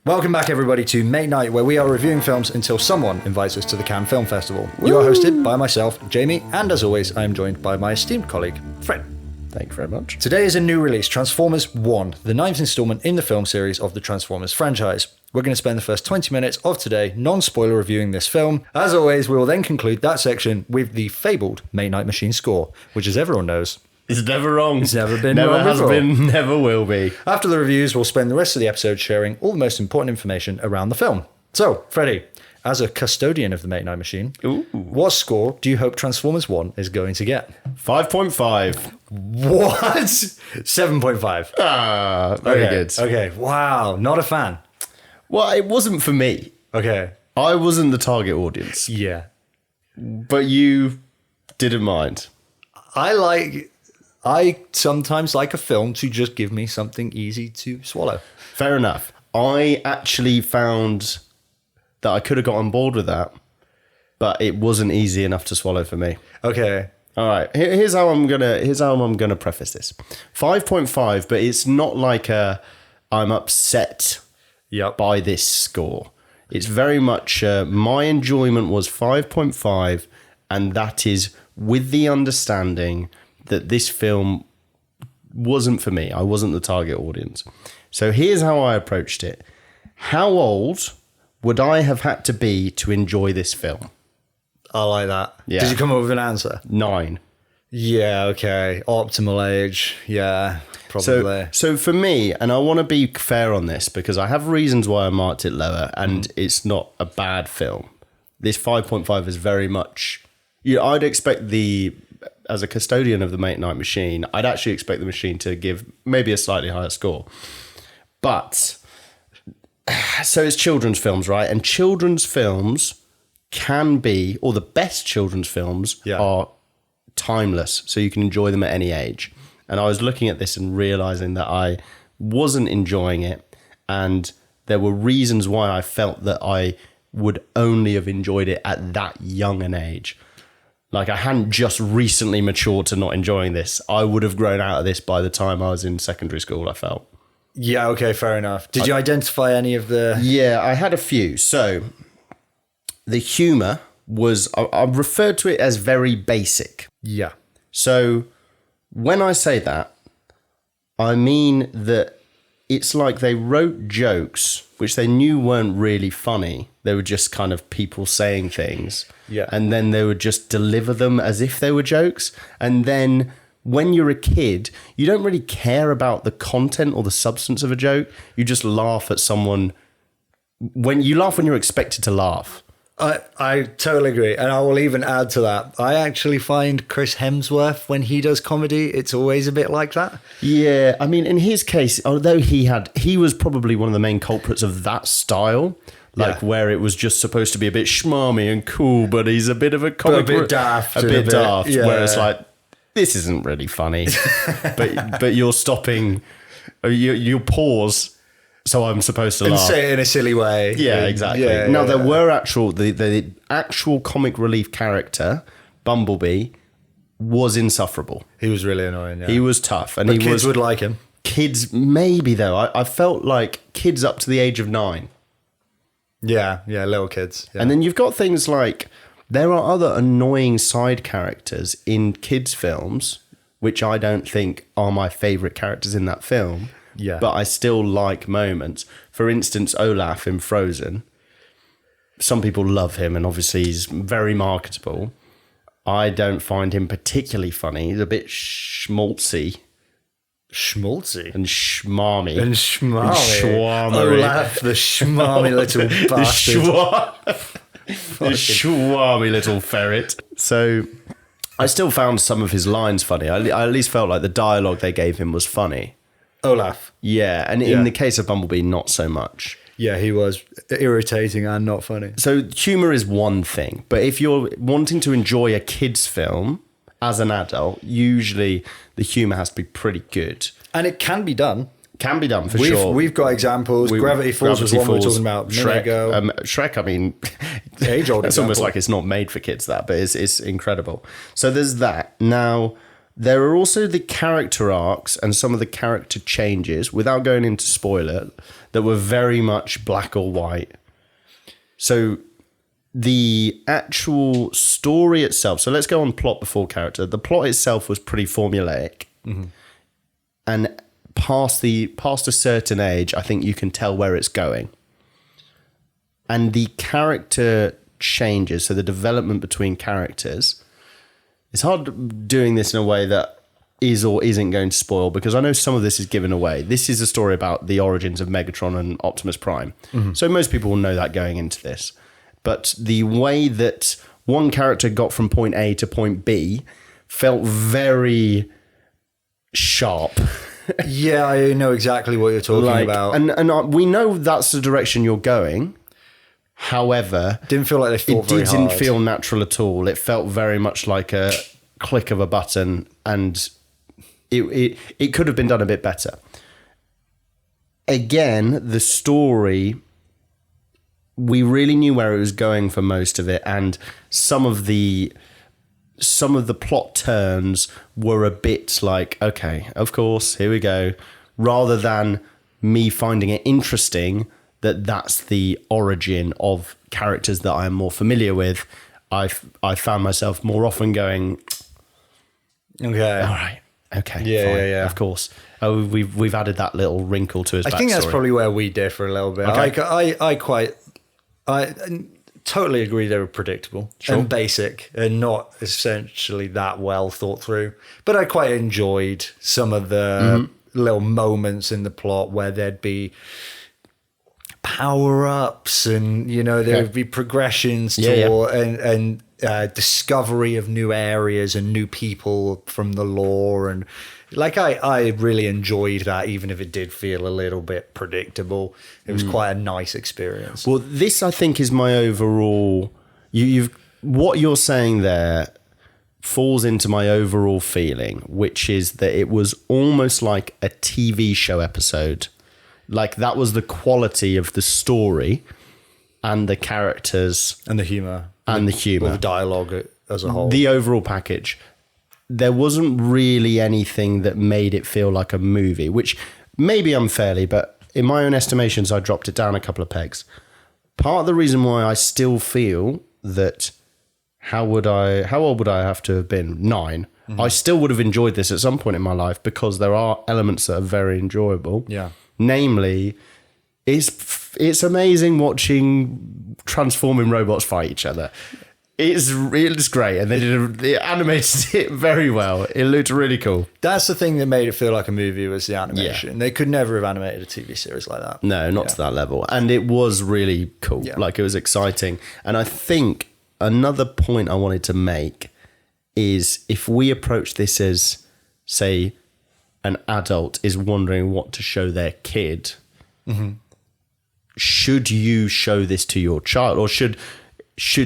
Welcome back, everybody, to Mate Night, where we are reviewing films until someone invites us to the Cannes Film Festival. You are hosted by myself, Jamie, and as always, I am joined by my esteemed colleague, Fred. Thank you very much. Today is a new release, Transformers 1, the 9th installment in the film series of the Transformers franchise. We're going to spend the first 20 minutes of today non-spoiler reviewing this film. As always, we will then conclude that section with the fabled Mate Night Machine score, which, as everyone knows, it's never wrong. It's never been never wrong has before. been, never will be. After the reviews, we'll spend the rest of the episode sharing all the most important information around the film. So, Freddie, as a custodian of the Mate Night Machine, what score do you hope Transformers 1 is going to get? 5.5. What? 7.5. Ah, very good. Okay, wow, not a fan. Well, it wasn't for me. Okay. I wasn't the target audience. Yeah. But you didn't mind. I sometimes like a film to just give me something easy to swallow. Fair enough. I actually found that I could have got on board with that, but it wasn't easy enough to swallow for me. Okay. All right. Here's how I'm gonna preface this. 5.5, but it's not like I'm upset by this score. It's very much my enjoyment was 5.5, and that is with the understanding that this film wasn't for me. I wasn't the target audience. So here's how I approached it. How old would I have had to be to enjoy this film? I like that. Yeah. Did you come up with an answer? 9. Yeah, okay. Optimal age. Yeah, probably. So for me, and I want to be fair on this because I have reasons why I marked it lower, and it's not a bad film. This 5.5 is very much... I'd expect as a custodian of the Mate Night Machine, I'd actually expect the machine to give maybe a slightly higher score. But, so it's children's films, right? And children's films can be, or the best children's films are timeless, so you can enjoy them at any age. And I was looking at this and realizing that I wasn't enjoying it, and there were reasons why I felt that I would only have enjoyed it at that young an age. Like, I hadn't just recently matured to not enjoying this. I would have grown out of this by the time I was in secondary school, I felt. Yeah, okay, fair enough. Did you identify any of the... Yeah, I had a few. So, the humour was... I referred to it as very basic. Yeah. So, when I say that, I mean that it's like they wrote jokes which they knew weren't really funny. They were just kind of people saying things. Yeah. And then they would just deliver them as if they were jokes. And then when you're a kid, you don't really care about the content or the substance of a joke. You just laugh at someone. When you're expected to laugh. I totally agree. And I will even add to that. I actually find Chris Hemsworth, when he does comedy, it's always a bit like that. Yeah. I mean, in his case, although he was probably one of the main culprits of that style. Like where it was just supposed to be a bit schmarmy and cool, but he's a bit of a comic, a bit daft, yeah. Where it's like, this isn't really funny, but you're stopping, you pause, so I'm supposed to laugh and say it in a silly way. Yeah, exactly. Now there were the actual comic relief character, Bumblebee, was insufferable. He was really annoying. Yeah. He was tough, and but kids would like him. Kids, maybe though. I felt like kids up to the age of 9. Yeah, little kids. Yeah. And then you've got things like, there are other annoying side characters in kids' films, which I don't think are my favourite characters in that film. Yeah. But I still like moments. For instance, Olaf in Frozen. Some people love him, and obviously he's very marketable. I don't find him particularly funny. He's a bit schmaltzy. Schmaltzy? And schmarmy. And schmarmy. Olaf, the schmarmy little bastard. The schmarmy little ferret. So I still found some of his lines funny. I at least felt like the dialogue they gave him was funny. Olaf. Yeah, and in the case of Bumblebee, not so much. Yeah, he was irritating and not funny. So humour is one thing, but if you're wanting to enjoy a kid's film as an adult, usually the humour has to be pretty good. And it can be done. Can be done, for sure. We've got examples. Gravity Falls was one we were talking about a minute ago. Shrek, I mean... age-old It's almost like it's not made for kids, that, but it's incredible. So there's that. Now, There are also the character arcs and some of the character changes, without going into spoiler, that were very much black or white. So the actual story itself, so let's go on plot before character. The plot itself was pretty formulaic. And past a certain age, I think you can tell where it's going. And the character changes, so the development between characters, it's hard doing this in a way that is or isn't going to spoil, because I know some of this is given away. This is a story about the origins of Megatron and Optimus Prime. So most people will know that going into this. But the way that one character got from point A to point B felt very sharp. Yeah, I know exactly what you're talking about. And we know that's the direction you're going. However, Didn't feel like they thought very hard. It didn't feel natural at all. It felt very much like a click of a button, and it could have been done a bit better. Again, the story, we really knew where it was going for most of it, and some of the plot turns were a bit like, okay, of course, here we go, rather than me finding it interesting that that's the origin of characters that I am more familiar with. I found myself more often going, okay, all right, okay, yeah, fine, of course. Oh, we've added that little wrinkle to his backstory. I think that's probably where we differ a little bit. Okay. I totally agree they were predictable and basic and not essentially that well thought through. But I quite enjoyed some of the little moments in the plot where there'd be power-ups and, there would be progressions and discovery of new areas and new people from the lore. And I really enjoyed that, even if it did feel a little bit predictable. It was quite a nice experience. Well, this, I think, is my overall... what you're saying there falls into my overall feeling, which is that it was almost like a TV show episode. Like, that was the quality of the story and the characters. And the humour. And the humour. The dialogue as a whole. The overall package. There wasn't really anything that made it feel like a movie, which maybe unfairly, but in my own estimations, I dropped it down a couple of pegs. Part of the reason why I still feel that how old would I have to have been? 9. I still would have enjoyed this at some point in my life, because there are elements that are very enjoyable. Yeah. Namely, it's amazing watching transforming robots fight each other. It's great, and they animated it very well. It looked really cool. That's the thing that made it feel like a movie, was the animation. Yeah. They could never have animated a TV series like that. No, not to that level. And it was really cool. Yeah. Like, it was exciting. And I think another point I wanted to make is, if we approach this as, say, an adult is wondering what to show their kid, should you show this to your child, or should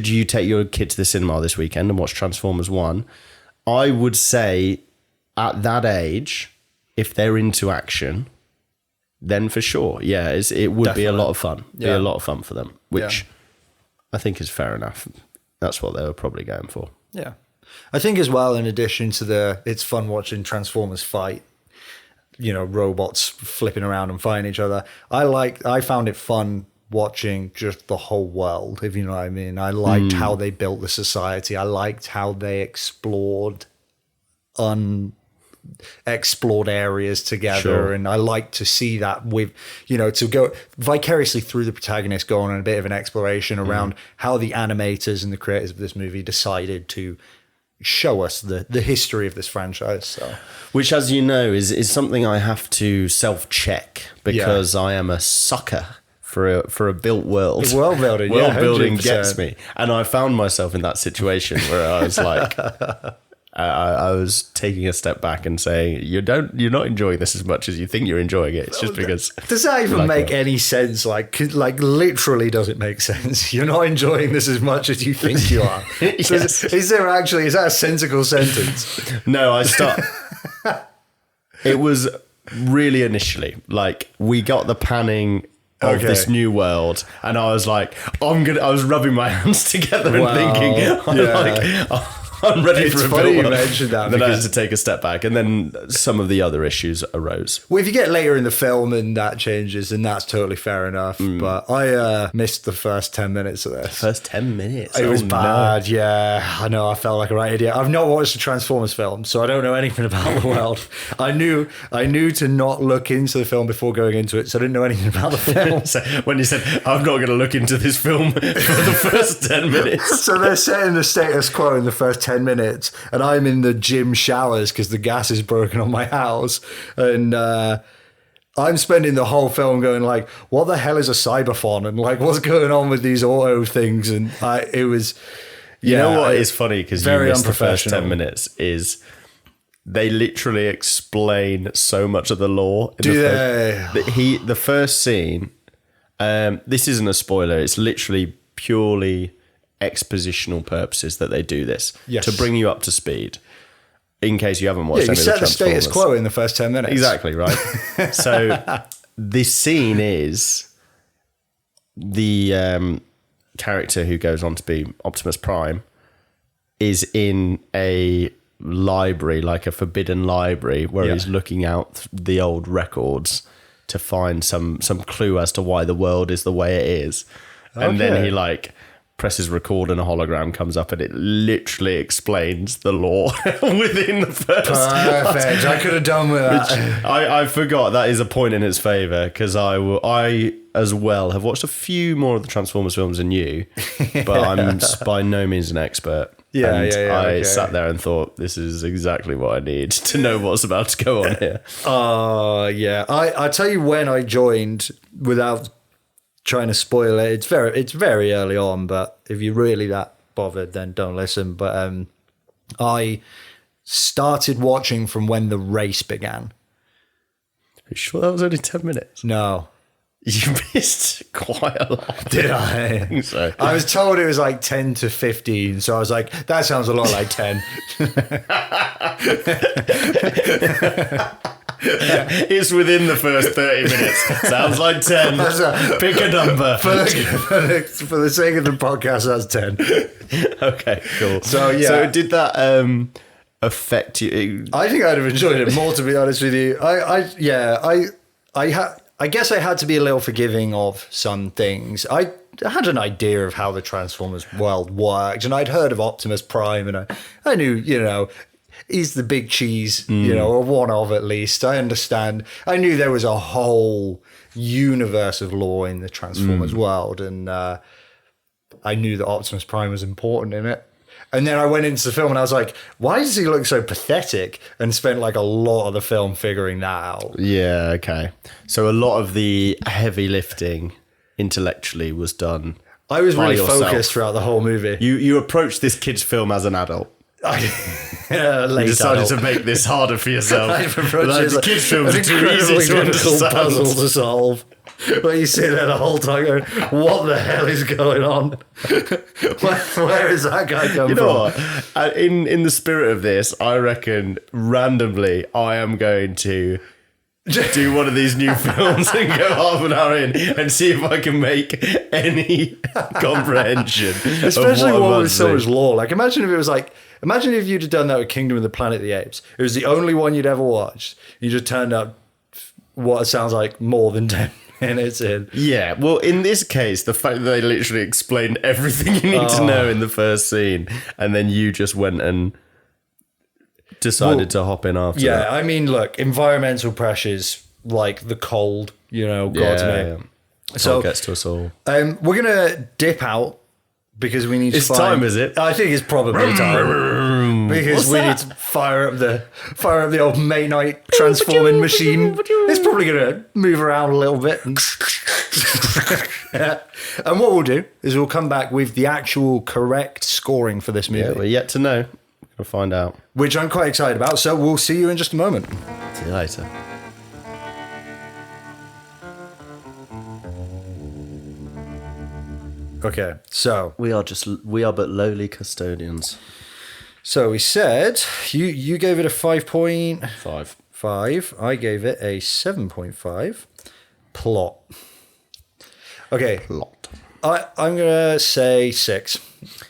you take your kid to the cinema this weekend and watch Transformers 1? I would say at that age, if they're into action, then for sure, yeah, it would Definitely. Be a lot of fun. Yeah. Be a lot of fun for them, which I think is fair enough. That's what they were probably going for. Yeah. I think as well, in addition to it's fun watching Transformers fight, robots flipping around and fighting each other. I found it fun watching just the whole world, if you know what I mean. I liked how they built the society. I liked how they explored unexplored areas together. Sure. And I like to see that with, to go vicariously through the protagonist, going on a bit of an exploration around how the animators and the creators of this movie decided to show us the history of this franchise. So, which, as you know, is something I have to self-check, because I am a sucker for a built world. World building, world building gets me, and I found myself in that situation where I was like, I was taking a step back and saying, you're not enjoying this as much as you think you're enjoing it. It's just because. Does that even make any sense? Like literally, does it make sense? You're not enjoying this as much as you think you are. Yes. Is that a sensible sentence? No, it was really initially, like, we got the panning of this new world, and I was like, I was rubbing my hands together and thinking, I'm ready It's for a funny you build-up. mentioned that Then I had because- to take a step back, and then some of the other issues arose. Well, if you get later in the film and that changes, then that's totally fair enough. But I missed the first 10 minutes of this. First 10 minutes. It was no. bad, yeah. I know, I felt like a right idiot. I've not watched the Transformers film, so I don't know anything about the world. I knew to not look into the film before going into it, so I didn't know anything about the film. So when you said, I'm not going to look into this film for the first 10 minutes. So they're setting the status quo in the first 10 minutes, and I'm in the gym showers because the gas is broken on my house. And I'm spending the whole film going like, what the hell is a cyberphone? And like, what's going on with these auto things? And it was... You know what is funny, because you very missed the first unprofessional. 10 minutes, is they literally explain so much of the lore. Do they? The first scene, this isn't a spoiler, it's literally purely expositional purposes that they do this. Yes. To bring you up to speed, in case you haven't watched Yeah, you any of the set the status Transformers. quo in the first 10 minutes. Exactly, right? So this scene is the character who goes on to be Optimus Prime is in a library, like a forbidden library, where Yeah. he's looking out the old records to find some clue as to why the world is the way it is. And then Okay. he like presses record and a hologram comes up and it literally explains the lore within the first. Perfect. I could have done with that. I forgot that is a point in its favour, because I as well have watched a few more of the Transformers films than you, but I'm by no means an expert. Yeah, and yeah, I okay. sat there and thought, this is exactly what I need to know what's about to go on here. Yeah. I tell you when I joined, without trying to spoil it. It's very early on, but if you're really that bothered, then don't listen. But I started watching from when the race began. Are you sure that was only 10 minutes? No. You missed quite a lot. Did I? I think so. I was told it was like 10 to 15, so I was like, that sounds a lot like 10. It's within the first 30 minutes. Sounds like 10. Pick a number. For the sake of the podcast, that's 10. Okay, cool. So, yeah. So did that affect you? I think I'd have enjoyed it more, to be honest with you. I guess I had to be a little forgiving of some things. I had an idea of how the Transformers world worked, and I'd heard of Optimus Prime, and I knew, he's the big cheese, or one of at least. I understand. I knew there was a whole universe of lore in the Transformers world, and I knew that Optimus Prime was important in it. And then I went into the film and I was like, why does he look so pathetic? And spent like a lot of the film figuring that out. Yeah, okay. So a lot of the heavy lifting intellectually was done. I was by really yourself. focused throughout the whole movie. You approached this kid's film as an adult. Late You decided adult. to make this harder for yourself. I've approached Like, it as the kids' films an are too easy incredibly to difficult understand. puzzle to solve. Where you sit there the whole time going, what the hell is going on? Where is that guy come You from? know what? In the spirit of this, I reckon randomly I am going to do one of these new films and go half an hour in and see if I can make any comprehension. Especially of what one I'm with so about much to lore. Like, imagine if you'd have done that with Kingdom of the Planet of the Apes. It was the only one you'd ever watched. You just turned up what sounds like more than 10 minutes in. Yeah, well, in this case, the fact that they literally explained everything you need to know in the first scene, and then you just went and decided to hop in after Yeah, that. I mean, look, environmental pressures like the cold, God's Yeah, me. So gets to us all. we're gonna dip out because we need It's to find... time, is it? I think it's probably time because we need to fire up the old May-Night transforming machine. It's probably gonna move around a little bit. And what we'll do is we'll come back with the actual correct scoring for this movie, Yeah, we're yet to know. We'll find out. which I'm quite excited about. So we'll see you in just a moment. See you later. Okay, so We are but lowly custodians. we said you gave it a 5.5. 5. I gave it a 7.5. Plot. Okay, Lot. I'm gonna say 6.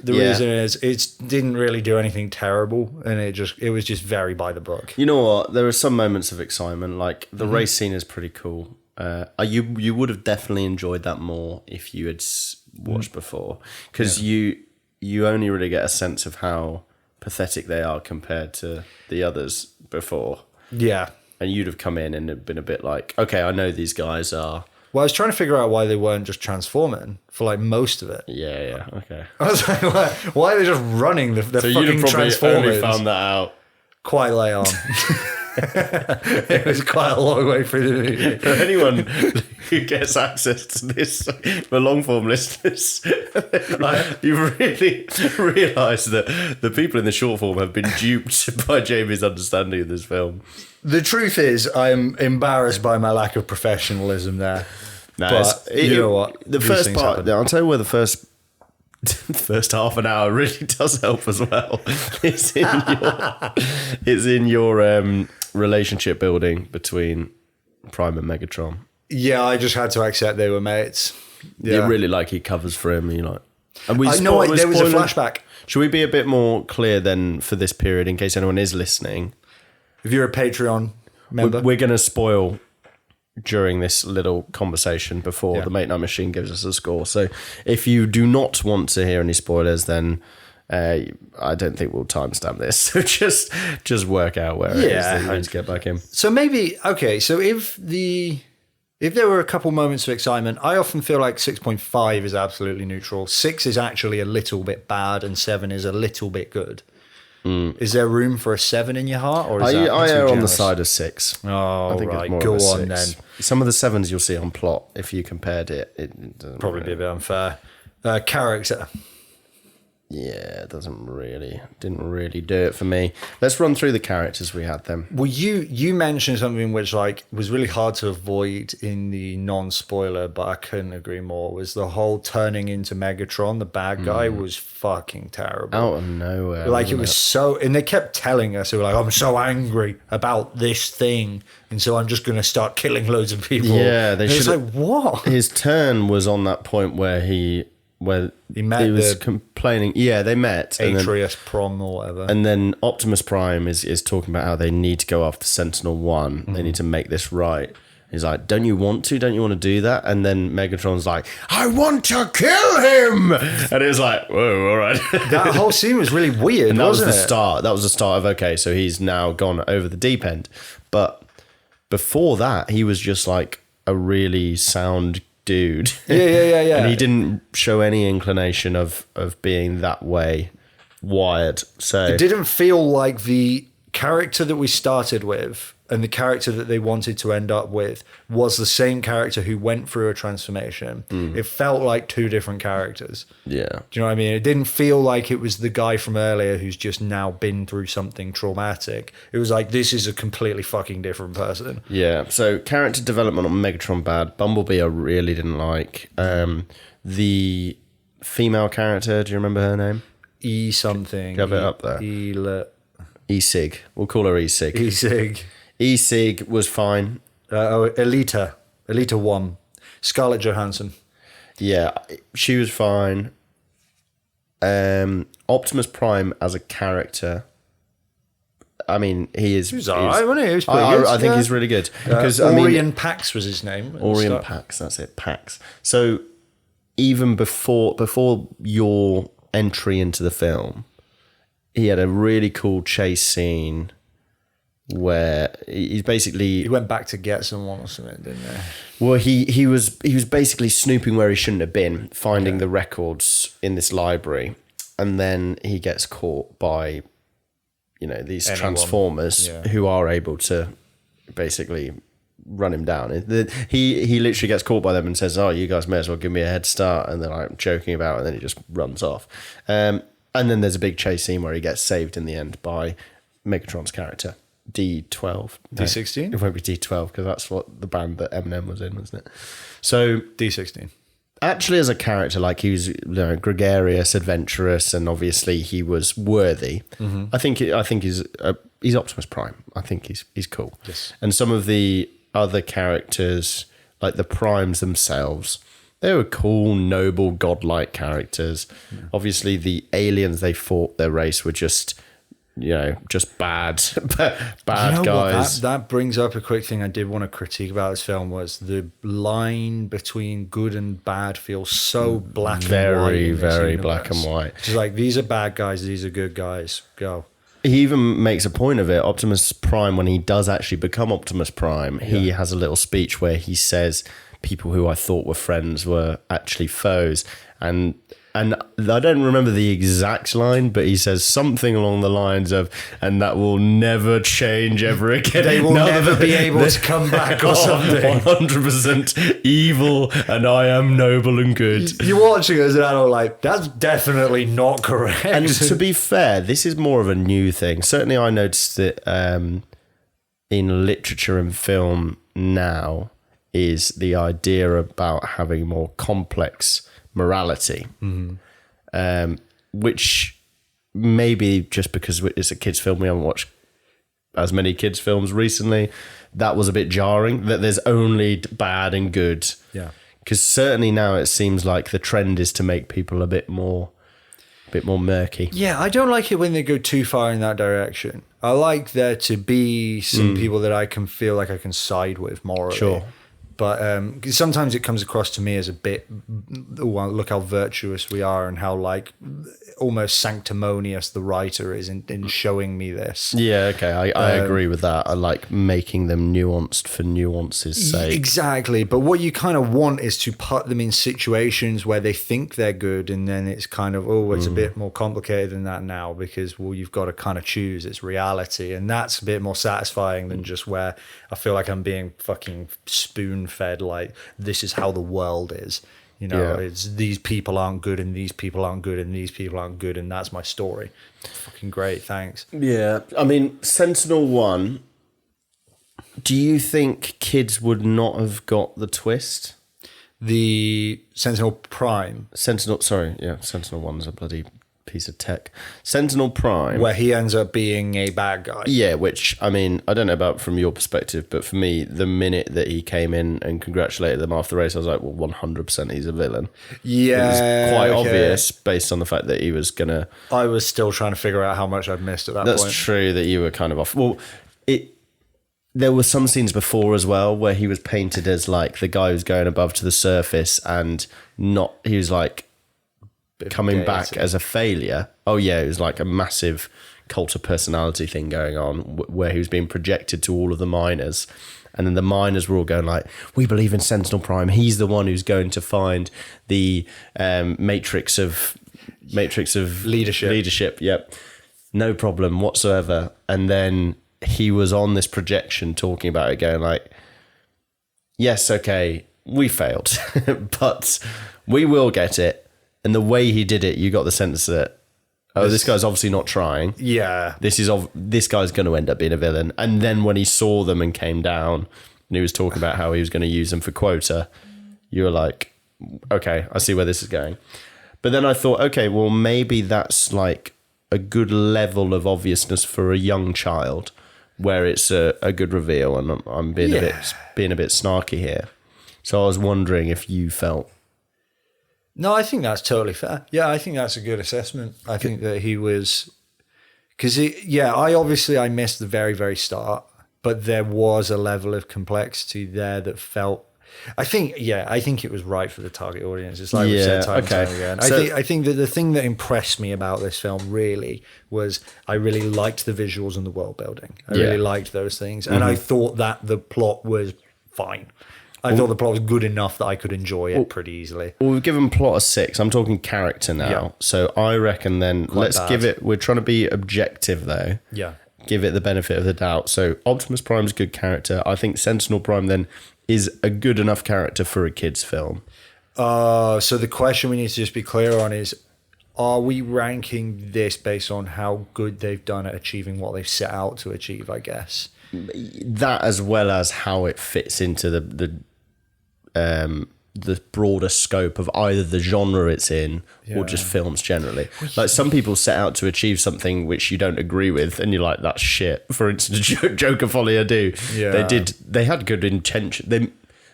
The reason is it didn't really do anything terrible, and it was just very by the book. You know what? There are some moments of excitement, like the race scene is pretty cool. You would have definitely enjoyed that more if you had watched before, because you only really get a sense of how pathetic they are compared to the others before. Yeah. And you'd have come in and been a bit like, okay, I know these guys are. Well, I was trying to figure out why they weren't just transforming for like most of it. Yeah, okay. I was like, why are they just running the So fucking you'd have probably Transformers? only found that out Quite late on. It was quite a long way through the movie. For anyone who gets access to this, for long form listeners, you really realise that the people in the short form have been duped by Jamie's understanding of this film. The truth is, I'm embarrassed by my lack of professionalism there. No, but you know what? The These first things part, happen. I'll tell you where the first half an hour really does help as well. It's in your relationship building between Prime and Megatron. Yeah, I just had to accept they were mates. Yeah. You really like he covers for him. You like, and I know there was a flashback. Should we be a bit more clear then for this period in case anyone is listening? If you're a Patreon member, We're going to spoil during this little conversation before the Mate Night Machine gives us a score. So if you do not want to hear any spoilers, then I don't think we'll timestamp this. So just work out where it is that you need to get back in. So maybe, okay, so if there were a couple moments of excitement, I often feel like 6.5 is absolutely neutral. 6 is actually a little bit bad and 7 is a little bit good. Is there room for a 7 in your heart? Or is I err on the side of 6. Oh, I think right. it's more Go of a on 6. then. Some of the 7s you'll see on plot, if you compared it doesn't Probably be a bit unfair. Character. Yeah, it didn't really do it for me. Let's run through the characters we had then. Well, you mentioned something which like was really hard to avoid in the non-spoiler, but I couldn't agree more. Was the whole turning into Megatron, the bad guy, was fucking terrible. Out of nowhere. Like it was so, and they kept telling us, they were like, "I'm so angry about this thing, and so I'm just going to start killing loads of people." Yeah, they should. It's should. like what? His turn was on that point where he met was the complaining. Yeah, they met. Atreus Prom or whatever. And then Optimus Prime is talking about how they need to go after Sentinel-1. They need to make this right. He's like, don't you want to? Don't you want to do that? And then Megatron's like, I want to kill him! And it was like, whoa, all right. That whole scene was really weird, and that was wasn't the it? start. That was the start of, okay, so he's now gone over the deep end. But before that, he was just like a really sound dude. Yeah. And he didn't show any inclination of being that way wired. So It didn't feel like the character that we started with and the character that they wanted to end up with was the same character who went through a transformation. It felt like two different characters. yeah. Do you know what I mean? It didn't feel like it was the guy from earlier who's just now been through something traumatic. It was like, this is a completely fucking different person. Yeah, so character development on Megatron bad. Bumblebee I really didn't like. The female character, do you remember her name? E something. Have it up there. E-Sig. We'll call her E-Sig. E-Sig. E-Sig was fine. Elita 1. Scarlett Johansson. Yeah, she was fine. Optimus Prime as a character, I mean, he is... He was alright, wasn't he? He was pretty good. I think he's really good. Because Orion Pax was his name. Orion Pax, that's it, Pax. So even before your entry into the film, he had a really cool chase scene where he's basically... He went back to get someone or something, didn't he? Well, he was basically snooping where he shouldn't have been, finding the records in this library, and then he gets caught by, these Transformers who are able to basically run him down. He literally gets caught by them and says, "Oh, you guys may as well give me a head start," and they're like joking about it, and then he just runs off. And then there's a big chase scene where he gets saved in the end by Megatron's character. D12. D16? No, it won't be D12 because that's what the band that Eminem was in, wasn't it? So D16. Actually, as a character, like he was gregarious, adventurous, and obviously he was worthy. Mm-hmm. I think he's Optimus Prime. I think he's cool. Yes. And some of the other characters, like the Primes themselves, They were cool, noble, godlike characters. Yeah. Obviously, the aliens they fought, their race were just, just bad guys. That brings up a quick thing I did want to critique about this film was the line between good and bad feels so black and white. Very, very black and white. It's like, these are bad guys, these are good guys. Go. He even makes a point of it. Optimus Prime, when he does actually become Optimus Prime, he has a little speech where he says, people who I thought were friends were actually foes. And I don't remember the exact line, but he says something along the lines of, and that will never change ever again. They will never be able to come back or something. 100% evil, and I am noble and good. You're watching as an adult like, that's definitely not correct. And to be fair, this is more of a new thing. Certainly I noticed it in literature and film now, is the idea about having more complex morality, which maybe just because it's a kids' film, we haven't watched as many kids' films recently, that was a bit jarring, that there's only bad and good. Yeah. Because certainly now it seems like the trend is to make people a bit more murky. Yeah, I don't like it when they go too far in that direction. I like there to be some people that I can feel like I can side with morally. Sure. But sometimes it comes across to me as a bit, well, look how virtuous we are and how like almost sanctimonious the writer is in showing me this. Yeah, okay, I agree with that. I like making them nuanced for nuance's sake. Exactly, but what you kind of want is to put them in situations where they think they're good, and then it's kind of, it's a bit more complicated than that now because, well, you've got to kind of choose. It's reality, and that's a bit more satisfying than just where I feel like I'm being fucking spoon-fed, like, this is how the world is. It's these people aren't good and these people aren't good and these people aren't good, and that's my story. Fucking great, thanks. Yeah, I mean, Sentinel-1, do you think kids would not have got the twist? The Sentinel Prime. Sentinel-1's a bloody piece of tech. Sentinel Prime. Where he ends up being a bad guy. Yeah, which, I mean, I don't know about from your perspective, but for me, the minute that he came in and congratulated them after the race, I was like, well, 100% he's a villain. Yeah. It was quite obvious based on the fact that he was going to... I was still trying to figure out how much I'd missed at that point. That's true that you were kind of off. Well, there were some scenes before as well where he was painted as like the guy who's going above to the surface and he was like, coming back as a failure. Oh yeah, it was like a massive cult of personality thing going on where he was being projected to all of the miners, and then the miners were all going like, we believe in Sentinel Prime, he's the one who's going to find the matrix of leadership. Yep, no problem whatsoever. And then he was on this projection talking about it, going like, yes, okay, we failed but we will get it. And the way he did it, you got the sense that, this guy's obviously not trying. Yeah. This guy's going to end up being a villain. And then when he saw them and came down, and he was talking about how he was going to use them for quota, you were like, okay, I see where this is going. But then I thought, okay, well, maybe that's like a good level of obviousness for a young child, where it's a good reveal. And I'm being a bit snarky here. So I was wondering if you felt. No, I think that's totally fair. Yeah, I think that's a good assessment. I think that he was... Because, I missed the very, very start, but there was a level of complexity there that felt... I think it was right for the target audience. It's like we said time and time again. I think that the thing that impressed me about this film really was I really liked the visuals and the world building. I really liked those things. And I thought that the plot was fine. I thought the plot was good enough that I could enjoy it pretty easily. Well, we've given plot a 6. I'm talking character now. Yeah. So I reckon then give it... We're trying to be objective though. Yeah. Give it the benefit of the doubt. So Optimus Prime's a good character. I think Sentinel Prime then is a good enough character for a kid's film. So the question we need to just be clear on is, are we ranking this based on how good they've done at achieving what they've set out to achieve, I guess? That as well as how it fits into the broader scope of either the genre it's in or just films generally. Like some people set out to achieve something which you don't agree with and you're like, that's shit. For instance, Joker Folie à Deux. They had good intention.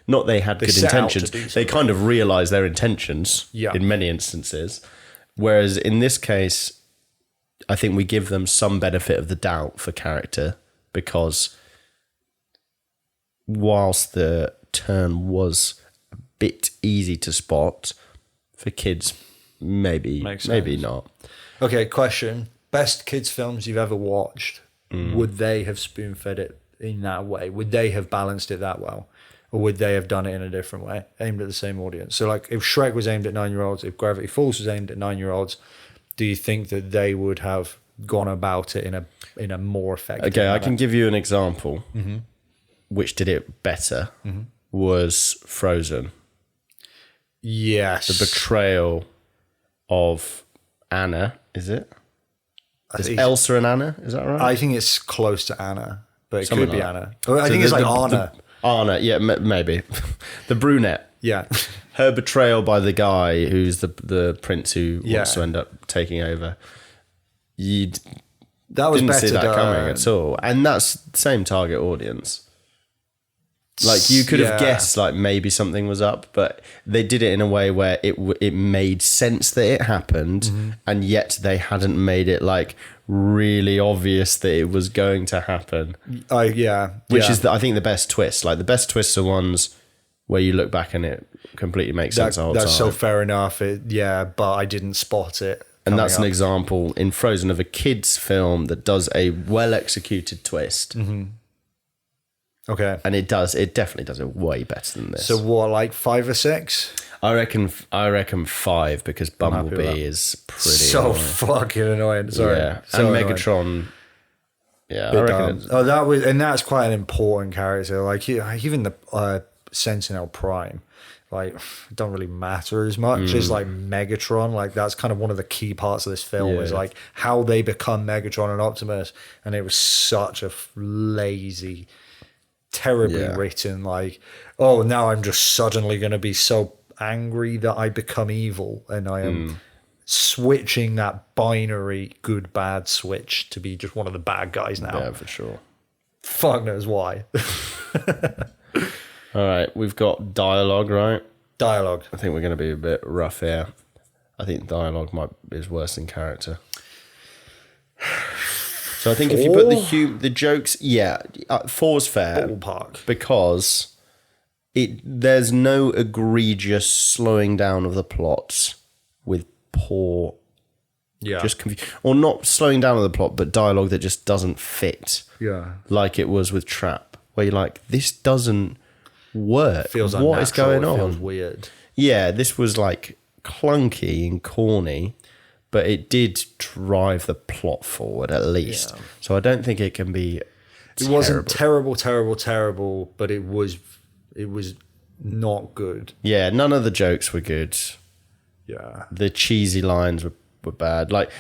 not they had good set out to intentions. do They something. kind of realised their intentions Yeah. in many instances. Whereas in this case, I think we give them some benefit of the doubt for character, because whilst the turn was a bit easy to spot, for kids, maybe Makes maybe sense. not. Okay, question. Best kids films you've ever watched, Mm. would they have spoon-fed it in that way? Would they have balanced it that well? Or would they have done it in a different way, aimed at the same audience? So like if Shrek was aimed at 9-year-olds, if Gravity Falls was aimed at 9-year-olds, do you think that they would have gone about it in a more effective Okay, I manner? can give you an example which did it better, was Frozen. Yes. The betrayal of Anna, is it? Is think- Elsa and Anna, is that right? I think it's close to Anna, but it Something could be like Anna. I think it's like Anna. Anna, yeah, maybe. The brunette. Yeah. Her betrayal by the guy who's the prince who Yeah. wants to end up taking over. You That was didn't better see that done. coming at all. And that's the same target audience. Like you could have Yeah. guessed like maybe something was up, but they did it in a way where it made sense that it happened, Mm-hmm. and yet they hadn't made it like really obvious that it was going to happen. Which is, I think, the best twist. Like the best twists are ones where you look back and it completely makes sense the whole that's time. so fair enough. But I didn't spot it. And that's an coming up. example in Frozen of a kids' film that does a well executed twist. Okay. And it definitely does it way better than this. So what, like 5 or 6? I reckon 5, because happy with that. Bumblebee is pretty So annoying. fucking annoying. Sorry. Yeah. So And annoying. Megatron. Yeah, I Bit reckon dumb. it's, And that's quite an important character. Like even the Sentinel Prime, like it don't really matter as much as like Megatron. Like that's kind of one of the key parts of this film is Yeah. like how they become Megatron and Optimus. And it was such a lazy, terribly Yeah. written. Like, oh, now I'm just suddenly going to be so angry that I become evil, and I am switching that binary good bad switch to be just one of the bad guys now. yeah, for sure. Fuck knows why. All right, we've got dialogue, right? Dialogue. I think we're going to be a bit rough here. I think dialogue is worse than character. So I think if you put the jokes, 4's fair. Ballpark. Because there's no egregious slowing down of the plots with poor, Yeah. just or not slowing down of the plot, but dialogue that just doesn't fit, yeah. like it was with Trap, where you're like, this doesn't work. Feels What is unnatural. going It on? feels weird. Yeah, this was like clunky and corny, but it did drive the plot forward at least. Yeah. So I don't think it can be. It wasn't terrible, but it was not good. Yeah, none of the jokes were good. Yeah. The cheesy lines were bad. Like,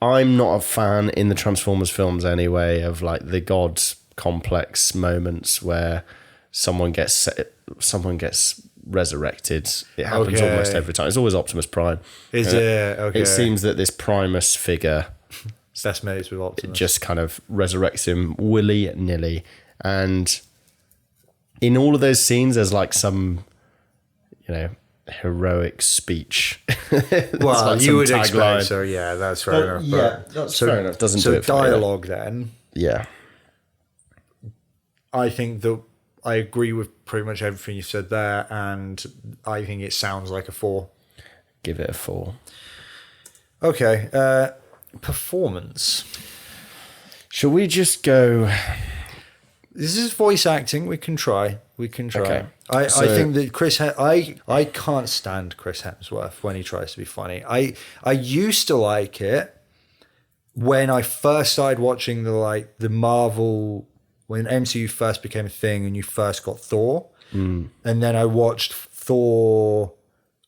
I'm not a fan in the Transformers films anyway of like the gods complex moments where someone gets resurrected. It happens Okay. almost every time. It's always Optimus Prime. Is it? Okay. It seems that this Primus figure Best mates with Optimus. just kind of resurrects him willy-nilly. And in all of those scenes, there's like some, heroic speech. well, like you some would tagline. expect so. Yeah, that's fair enough. But- that's fair enough. Doesn't so do it for me, though. dialogue then. Yeah. I think that I agree with pretty much everything you said there, and I think it sounds like a 4. Give it a 4. Okay, performance. Shall we just go? This is voice acting. We can try. Okay. I So- think that I can't stand Chris Hemsworth when he tries to be funny. I used to like it when I first started watching the Marvel, when MCU first became a thing and you first got Thor. And then I watched Thor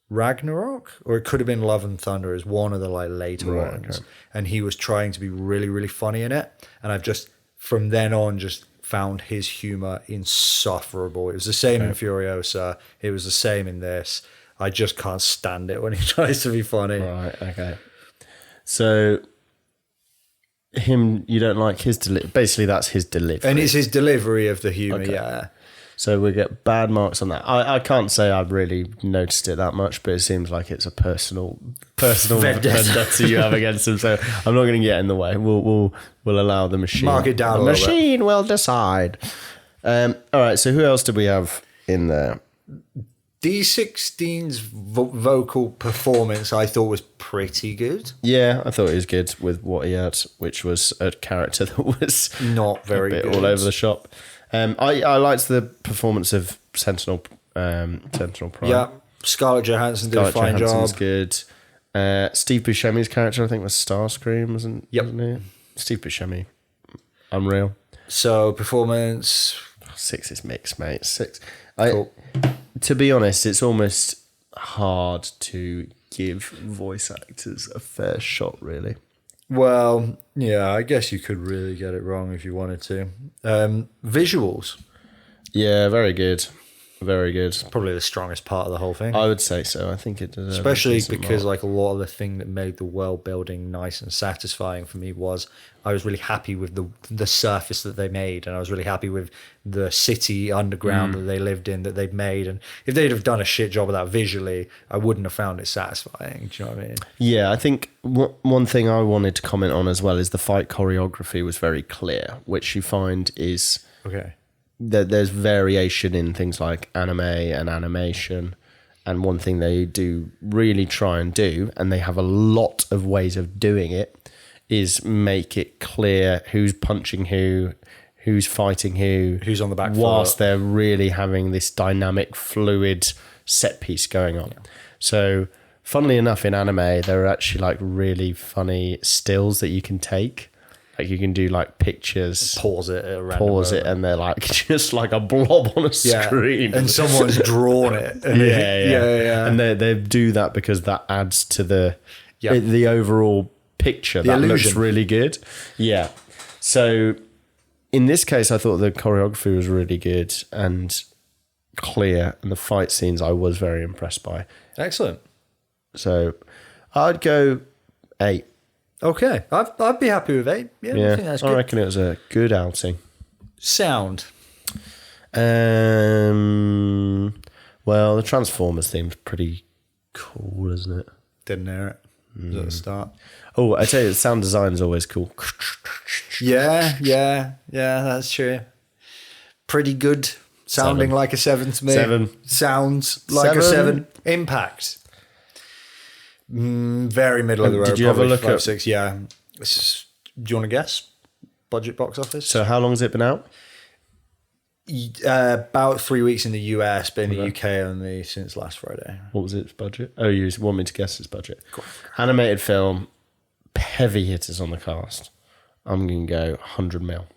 Ragnarok, or it could have been Love and Thunder, as one of the later ones. okay. And he was trying to be really, really funny in it. And I've just, from then on, just found his humor insufferable. It was the same in Furiosa. It was the same in this. I just can't stand it when he tries to be funny. Right. Okay. So you don't like his delivery. Basically, that's his delivery. And it's his delivery of the humor, Okay. yeah. So we get bad marks on that. I can't say I've really noticed it that much, but it seems like it's a personal vendetta you have against him. So I'm not going to get in the way. We'll allow the machine. Mark it down. The machine will decide. All right. So who else did we have in there? D16's vocal performance, I thought, was pretty good. Yeah, I thought it was good with what he had, which was a character that was not very good, all over the shop. I liked the performance of Sentinel Prime. Yeah, Scarlett Johansson did a fine job. Good. Steve Buscemi's character, I think, was Starscream, wasn't he? Steve Buscemi, unreal. So performance 6 is mixed, mate. 6. Cool. To be honest, it's almost hard to give voice actors a fair shot, really. Well, yeah, I guess you could really get it wrong if you wanted to. Visuals. Yeah, very good. Very good. Probably the strongest part of the whole thing. I would say so. I think it does. Especially because like a lot of the thing that made the world building nice and satisfying for me was I was really happy with the surface that they made, and I was really happy with the city underground that they lived in that they'd made. And if they'd have done a shit job of that visually, I wouldn't have found it satisfying. Do you know what I mean? Yeah, I think one thing I wanted to comment on as well is the fight choreography was very clear, which you find is okay. There's variation in things like anime and animation, and one thing they do really try and do, and they have a lot of ways of doing it, is make it clear who's punching who's fighting who's on the back whilst foot. They're really having this dynamic, fluid set piece going on. Yeah. So funnily enough, in anime, there are actually like really funny stills that you can take. Like you can do like pictures, pause it, and they're like just like a blob on a screen, and someone's drawn it. Yeah. And they do that because that adds to the overall picture. That illusion looks really good. Yeah. So in this case, I thought the choreography was really good and clear, and the fight scenes I was very impressed by. Excellent. So I'd go 8. Okay, I'd be happy with 8. Yeah, I think that's good. I reckon it was a good outing. Sound. Well, the Transformers theme's pretty cool, isn't it? Didn't hear it at the start. Oh, I tell you, the sound design's always cool. Yeah, that's true. Pretty good. Sounding 7. Like a 7 to me. 7. Sounds like a 7. Impact. Very middle of the road. Did you have a look 5, at 6? Yeah. Do you want to guess? Budget box office. So how long has it been out? About 3 weeks in the US, but in the UK only since last Friday. What was its budget? Oh, you want me to guess its budget? Cool. Animated film, heavy hitters on the cast. I'm going to go 100 mil.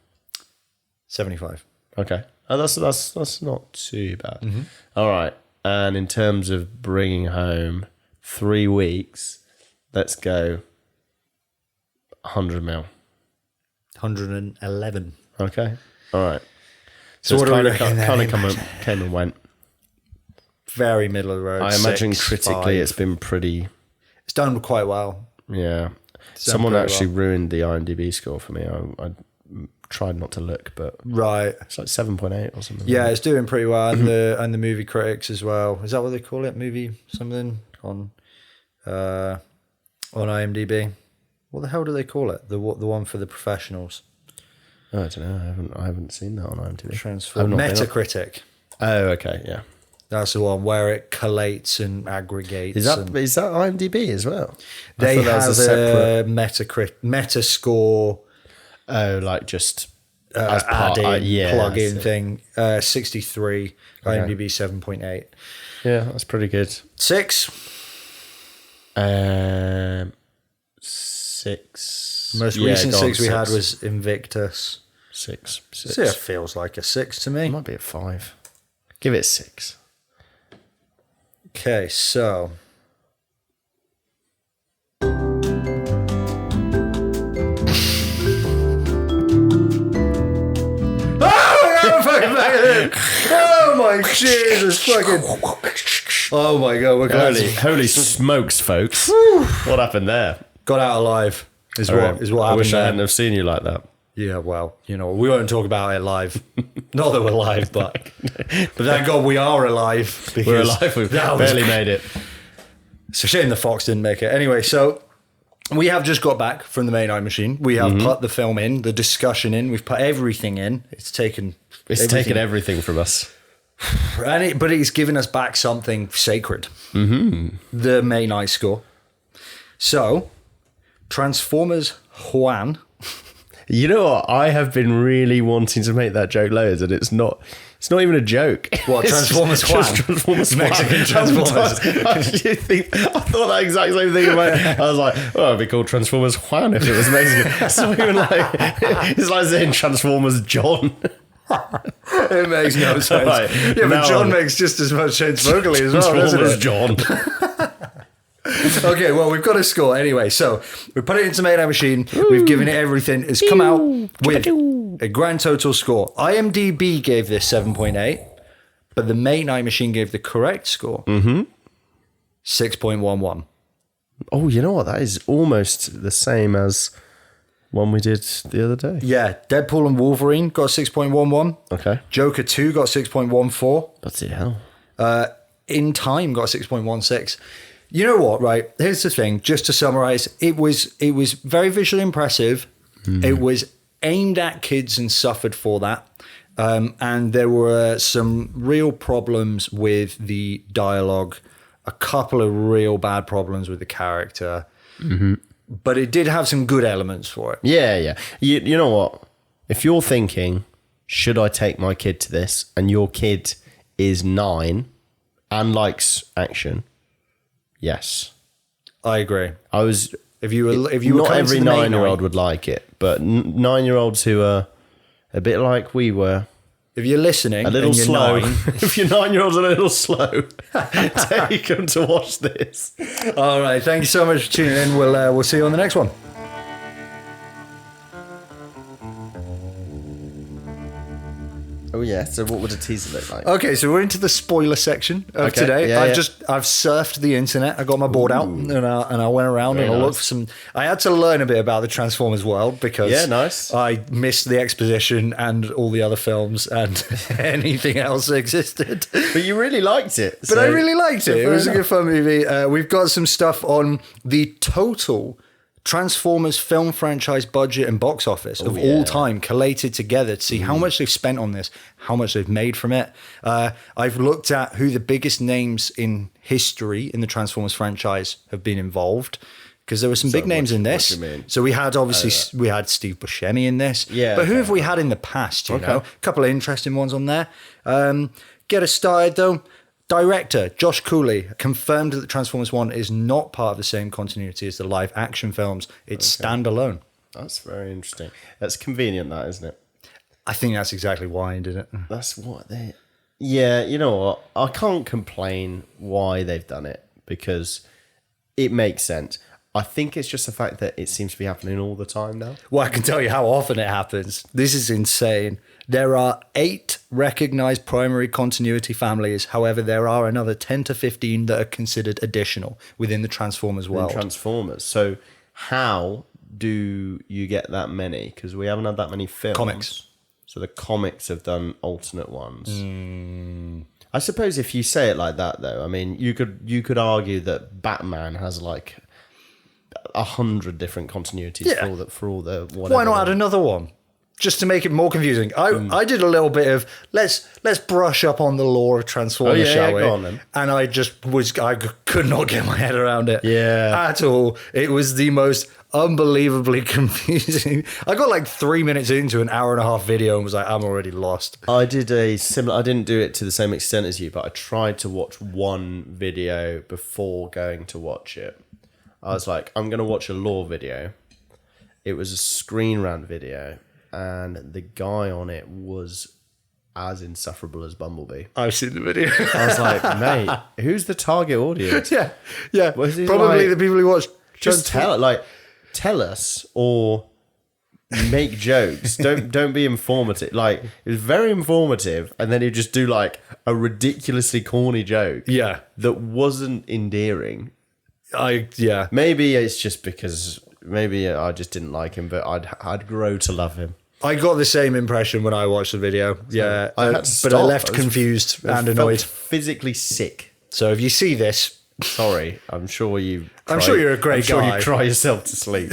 75. Okay. Oh, that's not too bad. Mm-hmm. All right. And in terms of bringing home 3 weeks, let's go 100 mil. 111. Okay. All right. So what kind of came and went. Very middle of the road. I imagine critically 5. it's been pretty... It's done quite well. Yeah. Someone actually ruined the IMDb score for me. I tried not to look, but... Right. It's like 7.8 or something. Yeah, it's doing pretty well. And the movie critics as well. Is that what they call it? Movie something on IMDb? What the hell do they call it? The one for the professionals. I don't know. I haven't seen that on IMDb. Metacritic. Oh, okay, yeah. That's the one where it collates and aggregates. Is that IMDb as well? They have a Metascore. Oh, like just as part plug-in thing. 63. Okay. IMDb 7.8. Yeah, that's pretty good. 6. 6. Most recent 6 we had was Invictus. 6. So it feels like a 6 to me. It might be a 5. Give it a 6. Okay, so oh my Jesus fucking oh my god, we're glad holy smokes, folks. What happened there? Got out alive is what happened. I wish I there. hadn't have seen you like that. Yeah, well, you know, we won't talk about it live. Not that we're live, but thank God we are alive. We're alive. We've barely made it. It's a shame the Fox didn't make it. Anyway, so we have just got back from the Main Eye Machine. We have put the film in, the discussion in. We've put everything in. It's taken everything from us. But it's given us back something sacred. The Main Eye score. So, Transformers Juan. You know what? I have been really wanting to make that joke loads, and it's not even a joke. What, Transformers Juan? Just Transformers Mexican Juan. Transformers. I thought that exact same thing in my head. I was like, oh, it'd be called Transformers Juan if it was Mexican. It's not even like, it's like saying Transformers John. It makes no sense. Right, yeah, but John makes just as much sense vocally as well, doesn't it? John. Okay, well, we've got a score anyway. So we put it into Main Eye Machine. We've given it everything. It's come out with a grand total score. IMDb gave this 7.8, but the Main Eye Machine gave the correct score 6.11. Oh, you know what? That is almost the same as one we did the other day. Yeah, Deadpool and Wolverine got 6.11. Okay. Joker 2 got 6.14. That's it, hell. In Time got 6.16. You know what, right? Here's the thing, just to summarize, it was very visually impressive. It was aimed at kids and suffered for that. And there were some real problems with the dialogue, a couple of real bad problems with the character. But it did have some good elements for it. Yeah. You know what? If you're thinking, should I take my kid to this? And your kid is 9 and likes action. Yes, I agree. If you were not every 9-year-old would like it, but 9-year-olds who are a bit like we were, if you're listening, a little and you're slow. 9, If your 9-year-old's a little slow, take them to watch this. All right, thank you so much for tuning in. We'll see you on the next one. Oh yeah. So what would a teaser look like? Okay, so we're into the spoiler section of today. Yeah, I've surfed the internet. I got my board out and I went around and I looked for some. I had to learn a bit about the Transformers world because nice. I missed the exposition and all the other films and anything else that existed. But you really liked it. But I really liked it. It was a good fun movie. We've got some stuff on the total Transformers film franchise budget and box office of all time collated together to see how much they've spent on this, how much they've made from it. I've looked at who the biggest names in history in the Transformers franchise have been involved, because there were some big names in this. So we had we had Steve Buscemi in this. Yeah. But who have we had in the past, you know? A couple of interesting ones on there. Get us started though. Director Josh Cooley confirmed that Transformers 1 is not part of the same continuity as the live action films. It's standalone. That's very interesting. That's convenient, that, isn't it? I think that's exactly why he did it. That's what they... Yeah, you know what? I can't complain why they've done it, because it makes sense. I think it's just the fact that it seems to be happening all the time now. Well, I can tell you how often it happens. This is insane. There are 8 recognized primary continuity families. However, there are another 10 to 15 that are considered additional within the Transformers world. Transformers. So how do you get that many? Because we haven't had that many films. Comics. So the comics have done alternate ones. I suppose if you say it like that, though, I mean, you could argue that Batman has like 100 different continuities for all the whatever. Why not add another one? Just to make it more confusing. I did a little bit of let's brush up on the lore of Transformers, shall we? Go on then. And I could not get my head around it at all. It was the most unbelievably confusing. I got like 3 minutes into an hour and a half video and was like, I'm already lost. I did a similar. I didn't do it to the same extent as you, but I tried to watch one video before going to watch it. I was like, I'm going to watch a lore video. It was a Screen Rant video, and the guy on it was as insufferable as Bumblebee. I've seen the video. I was like, mate, who's the target audience? Yeah. Probably like, the people who watch. Just tell us or make jokes. Don't be informative. Like, it was very informative, and then he'd just do like a ridiculously corny joke. Yeah. That wasn't endearing. Yeah. Maybe it's just because maybe I just didn't like him, but I'd grow to love him. I got the same impression when I watched the video. Yeah, I had to but stop. I left confused and annoyed. Physically sick. So if you see this, Sorry, I'm sure you. I'm sure you're a great I'm guy. sure you cry yourself to sleep.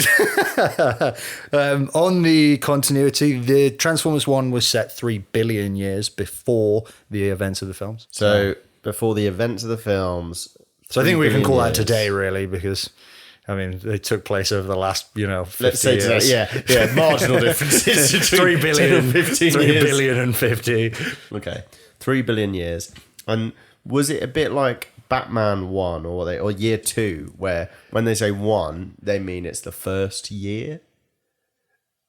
On the continuity, the Transformers 1 was set 3 billion years before the events of the films. So before the events of the films. So I think we can 3 call billion that years. today, really, because I mean they took place over the last 50 Let's say years. today, yeah, marginal differences between 3 billion, 10 and 15 3 years. billion and 50. Okay, 3 billion years. And was it a bit like Batman 1 or year 2, where when they say 1, they mean it's the first year?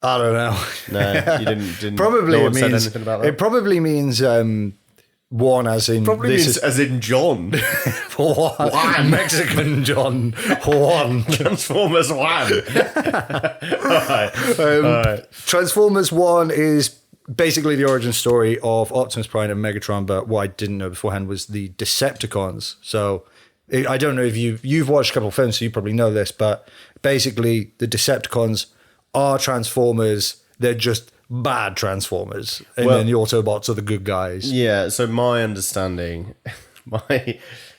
I don't know. No, you didn't. Probably no it one said means anything about that. it probably means one as in Probably this means is as in John. Juan. Mexican John Juan. Transformers 1. All right. Transformers 1 is basically the origin story of Optimus Prime and Megatron, but what I didn't know beforehand was the Decepticons. So I don't know if you've watched a couple of films, so you probably know this, but basically the Decepticons are Transformers. They're just bad Transformers. And then the Autobots are the good guys. Yeah, so my understanding,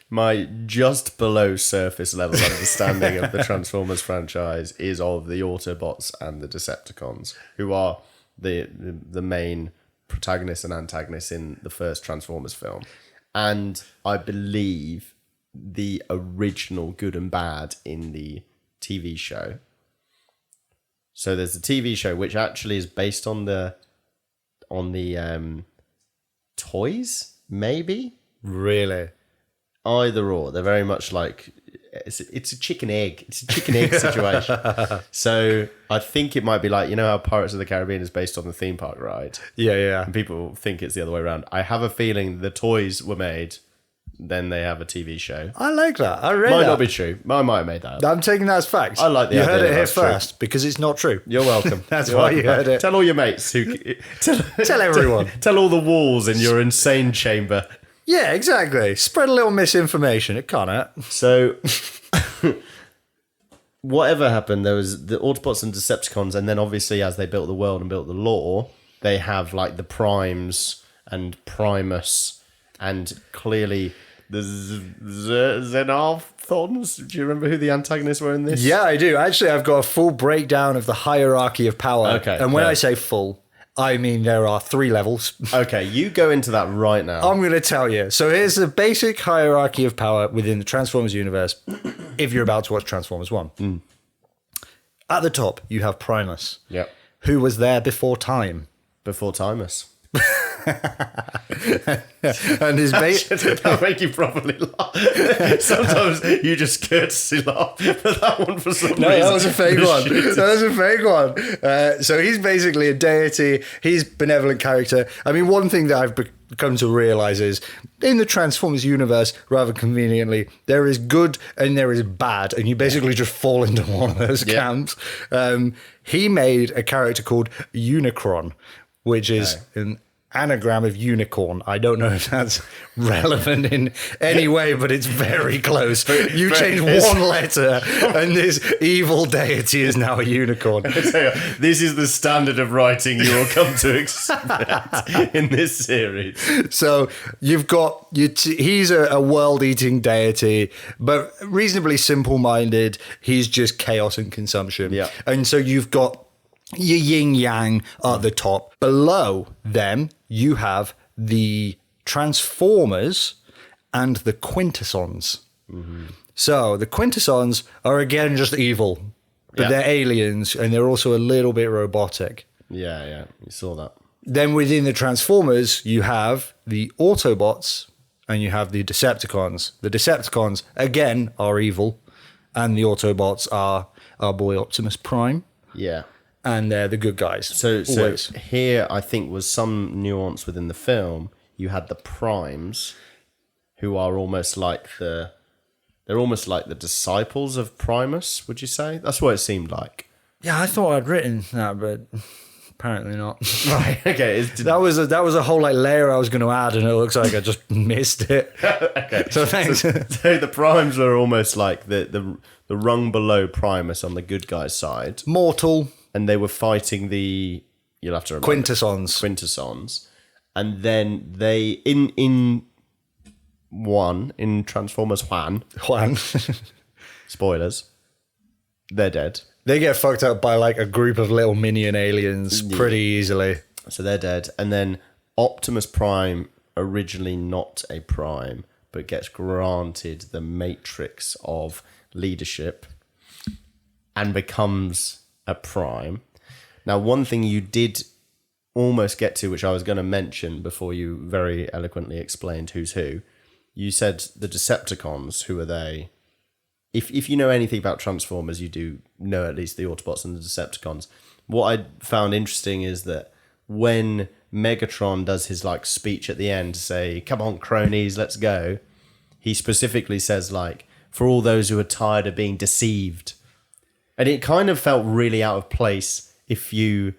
my just below surface level understanding of the Transformers franchise is of the Autobots and the Decepticons, who are the main protagonists and antagonists in the first Transformers film. And I believe the original good and bad in the TV show. So there's the TV show, which actually is based on the toys, maybe? Really? Either or. They're very much like it's a chicken egg. It's a chicken egg situation. So I think it might be like, you know how Pirates of the Caribbean is based on the theme park ride? Yeah. And people think it's the other way around. I have a feeling the toys were made, then they have a TV show. I like that. I read Might that. not be true. I might have made that up. I'm taking that as fact. I like the You idea heard it that here that's true. first because it's not true. You're welcome. That's You're why welcome. you heard it. Tell all your mates who Tell everyone. Tell all the walls in your insane chamber. Yeah, exactly. Spread a little misinformation. It can't hurt. So, whatever happened, there was the Autobots and Decepticons, and then obviously as they built the world and built the lore, they have like the Primes and Primus, and clearly the Xenarthons. Do you remember who the antagonists were in this? Yeah, I do. Actually, I've got a full breakdown of the hierarchy of power. Okay, And when yeah. I say full, I mean there are 3 levels. Okay, you go into that right now. I'm going to tell you. So here's the basic hierarchy of power within the Transformers universe if you're about to watch Transformers 1. At the top, you have Primus, Yep. who was there before time. Before Timus. And his That make you probably laugh. Sometimes you just courtesy laugh, but that one for some reason. No, that was a fake one. That was a fake one. So he's basically a deity. He's a benevolent character. I mean, one thing that I've come to realize is in the Transformers universe, rather conveniently, there is good and there is bad, and you basically just fall into one of those camps. He made a character called Unicron, which is an anagram of unicorn. I don't know if that's relevant in any way, but it's very close. You change one letter and this evil deity is now a unicorn. This is the standard of writing you will come to expect in this series. So you've got, he's a world-eating deity, but reasonably simple-minded. He's just chaos and consumption. Yeah. And so you've got your yin-yang at the top. Below them, you have the Transformers and the Quintessons. So the Quintessons are again just evil, but they're aliens and they're also a little bit robotic. Yeah, you saw that. Then within the Transformers, you have the Autobots and you have the Decepticons. The Decepticons, again, are evil, and the Autobots are our boy Optimus Prime. Yeah. And they're the good guys. So always. here, I think, was some nuance within the film. You had the Primes, who are almost like they're almost like the disciples of Primus, would you say? That's what it seemed like. Yeah, I thought I'd written that, but apparently not. Right, okay. That was a whole like layer I was going to add, and it looks like I just missed it. Okay. So thanks. So the Primes were almost like the rung below Primus on the good guy's side. Mortal. And they were fighting the You'll have to remember. Quintessons. And then they, in Transformers Juan, spoilers, they're dead. They get fucked up by like a group of little minion aliens pretty easily. So they're dead. And then Optimus Prime, originally not a Prime, but gets granted the matrix of leadership and becomes a Prime. Now, one thing you did almost get to, which I was going to mention before you very eloquently explained who's who, you said the Decepticons. Who are they? If you know anything about Transformers, you do know at least the Autobots and the Decepticons. What I found interesting is that when Megatron does his like speech at the end to say, "Come on, cronies, let's go," he specifically says like, "For all those who are tired of being deceived," and it kind of felt really out of place if you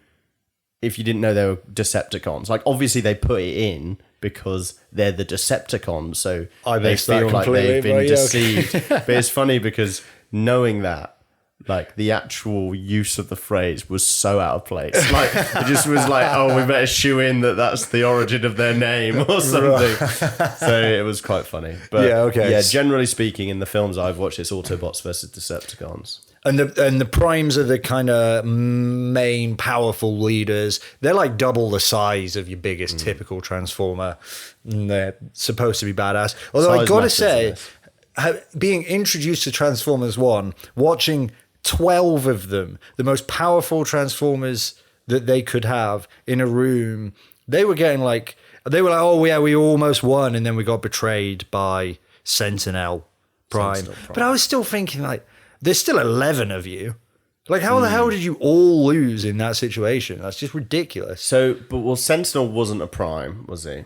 didn't know they were Decepticons. Like obviously they put it in because they're the Decepticons, so they feel like they've been deceived. Okay. But it's funny because knowing that, like the actual use of the phrase was so out of place. Like it just was like, oh, we better shoe in that's the origin of their name or something. So it was quite funny. But yeah, generally speaking, in the films I've watched, it's Autobots versus Decepticons. And the Primes are the kind of main powerful leaders. They're like double the size of your biggest typical Transformer. And they're supposed to be badass. Although I gotta say, being introduced to Transformers 1, watching 12 of them, the most powerful Transformers that they could have in a room, they were like, oh yeah, we almost won, and then we got betrayed by Sentinel Prime. But I was still thinking like, there's still 11 of you. Like, how the hell did you all lose in that situation? That's just ridiculous. So, Sentinel wasn't a Prime, was he?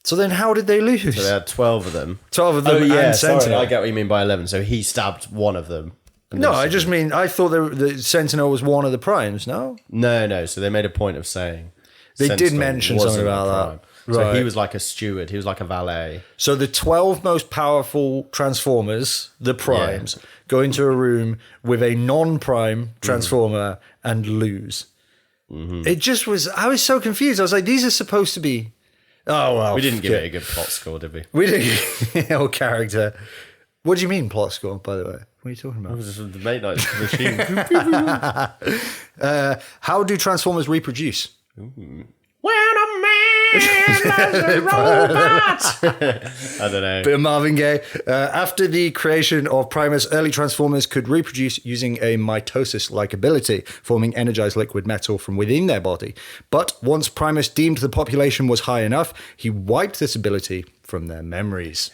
So then how did they lose? So they had 12 of them. 12 of them and Sentinel. Sorry, I get what you mean by 11. So he stabbed one of them. No, I just mean, I thought the Sentinel was one of the Primes, no? No. So they made a point of saying they did mention something about that. So right. He was like a steward. He was like a valet. So the 12 most powerful Transformers, the Primes, go into a room with a non-Prime Transformer and lose. Mm-hmm. It just was... I was so confused. I was like, these are supposed to be... Oh, well. We didn't give it a good plot score, did we? We didn't. Or character. What do you mean plot score, by the way? What are you talking about? It was the Mate Night machine. How do Transformers reproduce? When a man loves a robot. I don't know. Bit of Marvin Gaye. After the creation of Primus, early Transformers could reproduce using a mitosis-like ability, forming energized liquid metal from within their body. But once Primus deemed the population was high enough, he wiped this ability from their memories.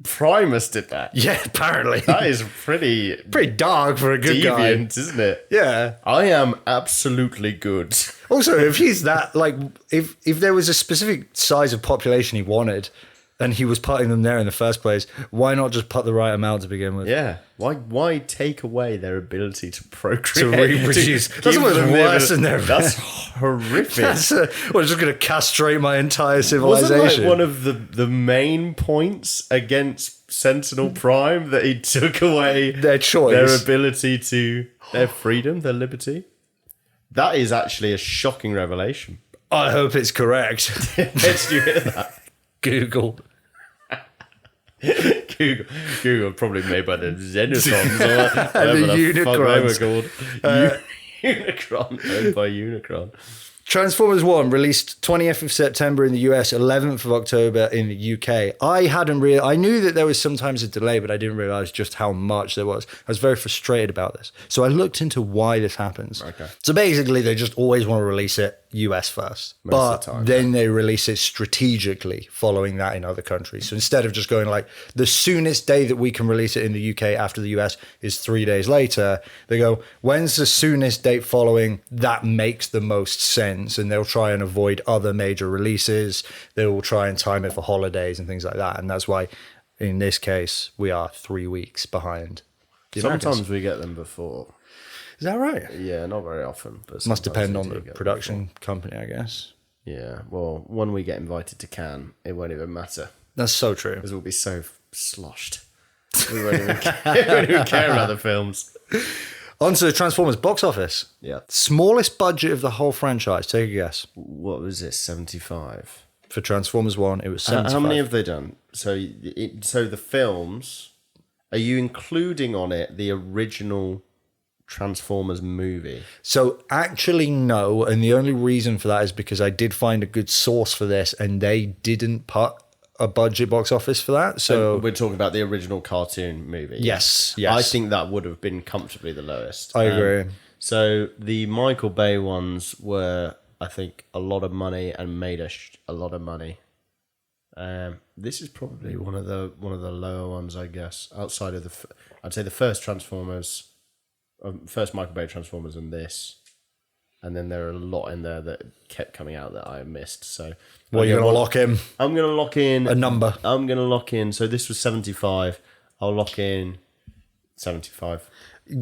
Primus did that? Yeah, apparently. That is pretty dark for a good guy. Deviant, isn't it? Yeah. I am absolutely good. Also, if he's that, like, if there was a specific size of population he wanted and he was putting them there in the first place, why not just put the right amount to begin with? Yeah. Why take away their ability to procreate? To reproduce. That's almost worse than their... That's horrific. We're just going to castrate my entire civilization. Wasn't like one of the main points against Sentinel Prime that he took away their choice, their ability to, their freedom, their liberty? That is actually a shocking revelation. I hope it's correct. Did you hear that? Google probably made by the Xenotons or whatever the the fuck they were called. Unicron, owned by Unicron. Transformers 1 released 20th of September in the US, 11th of October in the UK. I knew that there was sometimes a delay, but I didn't realize just how much there was. I was very frustrated about this. So I looked into why this happens. Okay. So basically, they just always want to release it US first. Most but of the time, then they release it strategically following that in other countries. So instead of just going like, the soonest day that we can release it in the UK after the US is 3 days later, they go, when's the soonest date following that makes the most sense? And they'll try and avoid other major releases. They will try and time it for holidays and things like that. And that's why, in this case, we are 3 weeks behind. Sometimes we get them before. Is that right? Yeah, not very often. But must depend on the production company, I guess. Yeah, well, when we get invited to Cannes, it won't even matter. That's so true. Because we'll be so sloshed. We won't even care about the films. On to the Transformers box office. Yeah. Smallest budget of the whole franchise. Take a guess. What was it? 75. For Transformers 1, it was 75. How many have they done? So the films, are you including on it the original Transformers movie? So actually, no. And the only reason for that is because I did find a good source for this and they didn't put a budget box office for that. So we're talking about the original cartoon movie. yes. I think that would have been comfortably the lowest. I agree. So the Michael Bay ones were, I think, a lot of money and made a lot of money. This is probably one of the lower ones, I guess. Outside of I'd say the first Transformers, first Michael Bay Transformers, and this, and then there are a lot in there that kept coming out that I missed. So, what are you going to lock in? I'm going to lock in a number. I'm going to lock in. So this was 75. I'll lock in 75.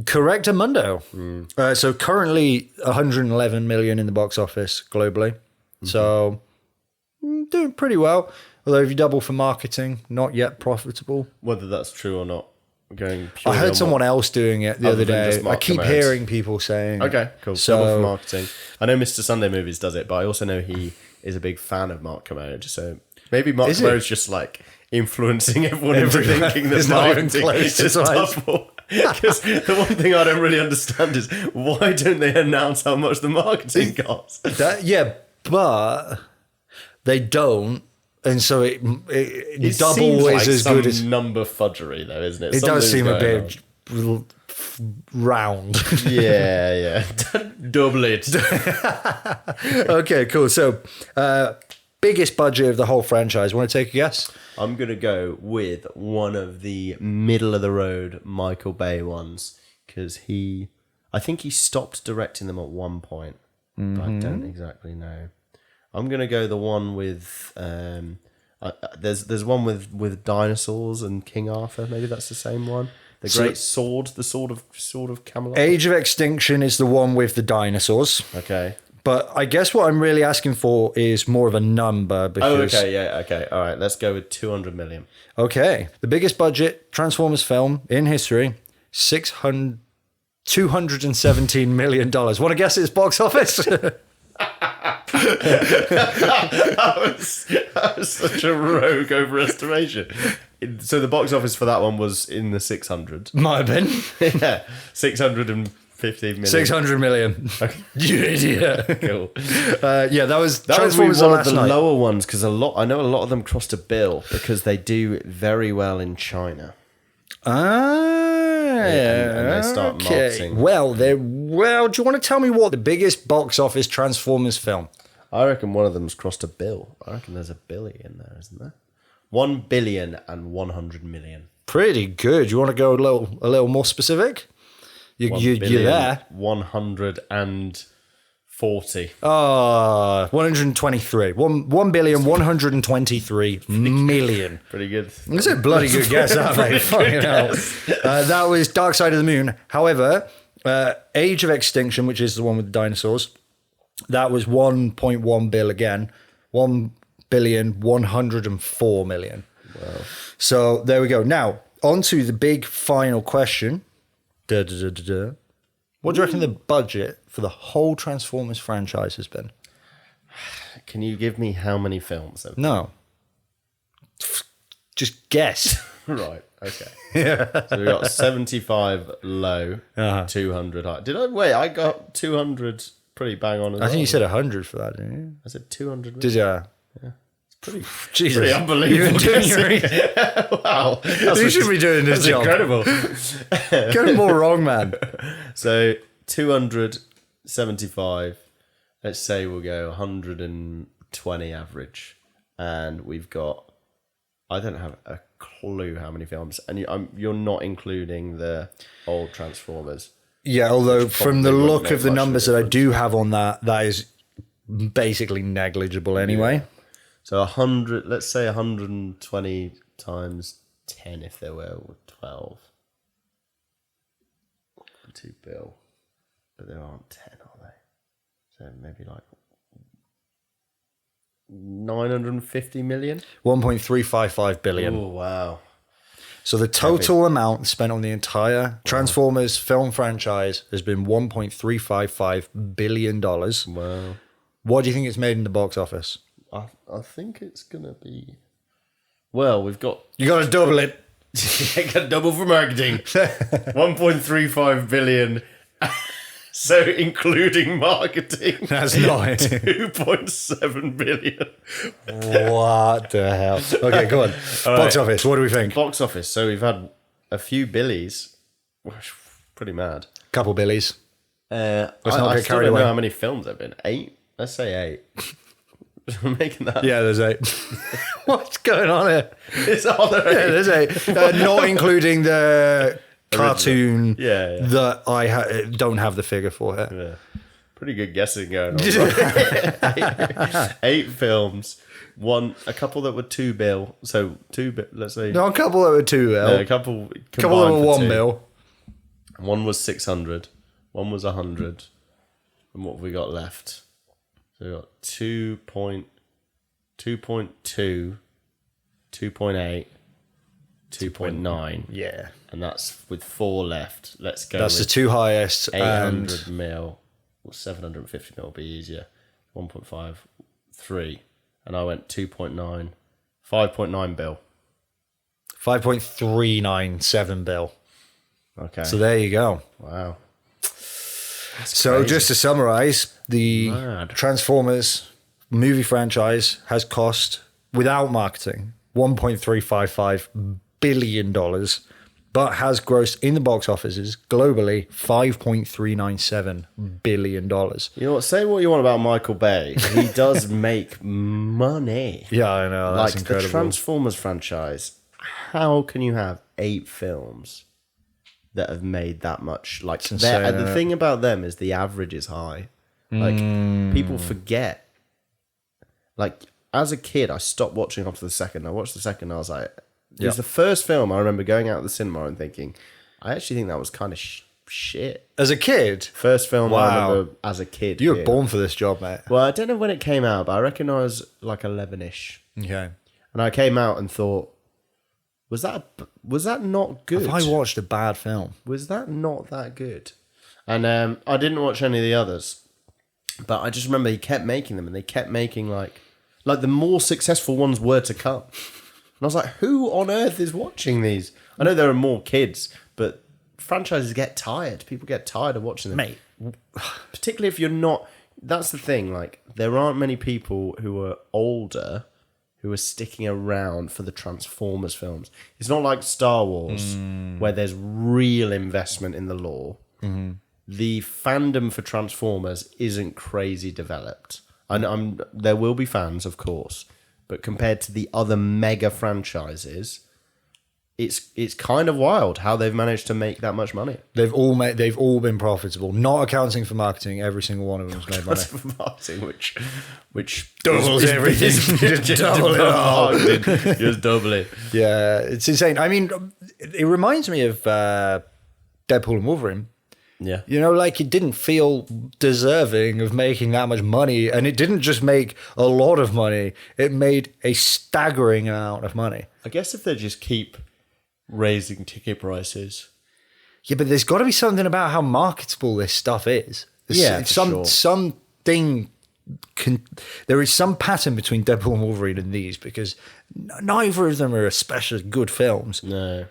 Correct, Amundo. So currently 111 million in the box office globally. So doing pretty well. Although if you double for marketing, not yet profitable. Whether that's true or not, I heard someone else doing it the other day. I keep hearing people saying. Okay, cool. So double for marketing. I know Mr. Sunday Movies does it, but I also know he is a big fan of Mark Kermode. So maybe Mark Kermode's just like influencing everyone into thinking that marketing is double. Because the one thing I don't really understand is why don't they announce how much the marketing costs? But they don't, and so it double is as good as number fudgery, though, isn't it? It does seem a bit round. Yeah. Double it. Okay, cool. So, biggest budget of the whole franchise. Want to take a guess? I'm going to go with one of the middle of the road Michael Bay ones because I think he stopped directing them at one point, but I don't exactly know. I'm going to go the one with there's one with dinosaurs and King Arthur. Maybe that's the same one. The Great Sword, the sword of Camelot. Age of Extinction is the one with the dinosaurs. Okay. But I guess what I'm really asking for is more of a number. Because, okay. All right, let's go with 200 million. Okay. The biggest budget Transformers film in history, $217 million. Want to guess its box office? That was such a rogue overestimation. So the box office for that one was in the 600. Might have been. Yeah, 650 million. 600 million. Okay. You idiot. Cool. That was Transformers one of the lower ones because I know a lot of them crossed a bill because they do very well in China. And they start marketing. Well, do you want to tell me what the biggest box office Transformers film? I reckon one of them's crossed a bill. I reckon there's a billy in there, isn't there? 1 billion and 100 million. Pretty good. You want to go a little more specific? You're there. 140. 123. 1,123 million. Pretty good. That's a bloody good guess, mate. That was Dark Side of the Moon. However, Age of Extinction, which is the one with the dinosaurs, that was 1.1 bill again. 1,104 million. Wow. So there we go. Now, on to the big final question. What do you reckon the budget for the whole Transformers franchise has been? Can you give me how many films? No. Just guess. Right. Okay. Yeah. So we got 75 low, 200 high. I got 200 pretty bang on as well. I think you said 100 for that, didn't you? I said 200. Did you? Yeah. It's pretty, Jesus. Pretty unbelievable. Wow. You should be doing this job. Incredible. Get it more wrong, man. So 275. Let's say we'll go 120 average. And we've got, I don't have a clue how many films. And you're not including the old Transformers. Yeah, although from the look of the numbers that I do have on that is basically negligible anyway. Yeah. So 100, let's say 120 times 10 if there were 12. 2 bill. But there aren't 10, are they? So maybe like 950 million? 1.355 billion. Oh, wow. So the total amount spent on the entire Transformers film franchise has been $1.355 billion. Wow. What do you think it's made in the box office? I think it's going to be... Well, we've got... You got to double it. got double for marketing. 1.35 billion. So including marketing. That's not it. 2.7 billion. What the hell? Okay, go on. Box office, what do we think? Box office. So we've had a few billies. Pretty mad. Couple billies. Let's not get carried don't away. know how many films there have been. 8? Let's say 8. I'm making that. Yeah, there's 8. What's going on here? It's all there. Yeah, there's 8. Not including the cartoon that I don't have the figure for it. Yeah. Pretty good guessing going on. 8 films. A couple that were 2 bill. So 2 bill, let's say. No, a couple that were 2 bill. No, a couple that were 1 bill. One was 600. One was 100. And what have we got left? So we got 2.2, 2.8, 2.9. Yeah. And that's with 4 left. Let's go. That's the 2 highest. 800 mil. Or 750 mil will be easier. 1.5, 3. And I went 2.9. 5.9 bill. 5.397 bill. Okay. So there you go. Wow. So just to summarize, the Transformers movie franchise has cost, without marketing, $1.355 billion, but has grossed in the box offices globally $5.397 billion. You know what? Say what you want about Michael Bay. He does make money. Yeah, I know. That's like incredible. The Transformers franchise, how can you have 8 films that have made that much? Like, the thing about them is the average is high. Like, people forget. Like, as a kid, I stopped watching after the second. I watched the second and I was like, it was the first film I remember going out of the cinema and thinking, I actually think that was kind of shit. As a kid? First film I remember as a kid. You were born for this job, mate. Well, I don't know when it came out, but I reckon I was like 11-ish. Okay. And I came out and thought, was that not good? Have I watched a bad film? Was that not that good? And I didn't watch any of the others, but I just remember he kept making them, and they kept making like the more successful ones were to come. And I was like, who on earth is watching these? I know there are more kids, but franchises get tired. People get tired of watching them. Mate. Particularly if you're not... That's the thing. Like, there aren't many people who are older who are sticking around for the Transformers films. It's not like Star Wars, where there's real investment in the lore. Mm-hmm. The fandom for Transformers isn't crazy developed. And there will be fans, of course, but compared to the other mega franchises, it's kind of wild how they've managed to make that much money. They've all been profitable, not accounting for marketing. Every single one of them has made money. For marketing, which doubles everything. Just double it all. Just double it. Yeah, it's insane. I mean, it reminds me of Deadpool and Wolverine. Yeah. You know, like, it didn't feel deserving of making that much money, and it didn't just make a lot of money, it made a staggering amount of money. I guess if they just keep raising ticket prices. Yeah, but there's got to be something about how marketable this stuff is. There is some pattern between Deadpool and Wolverine and these, because neither of them are especially good films. No.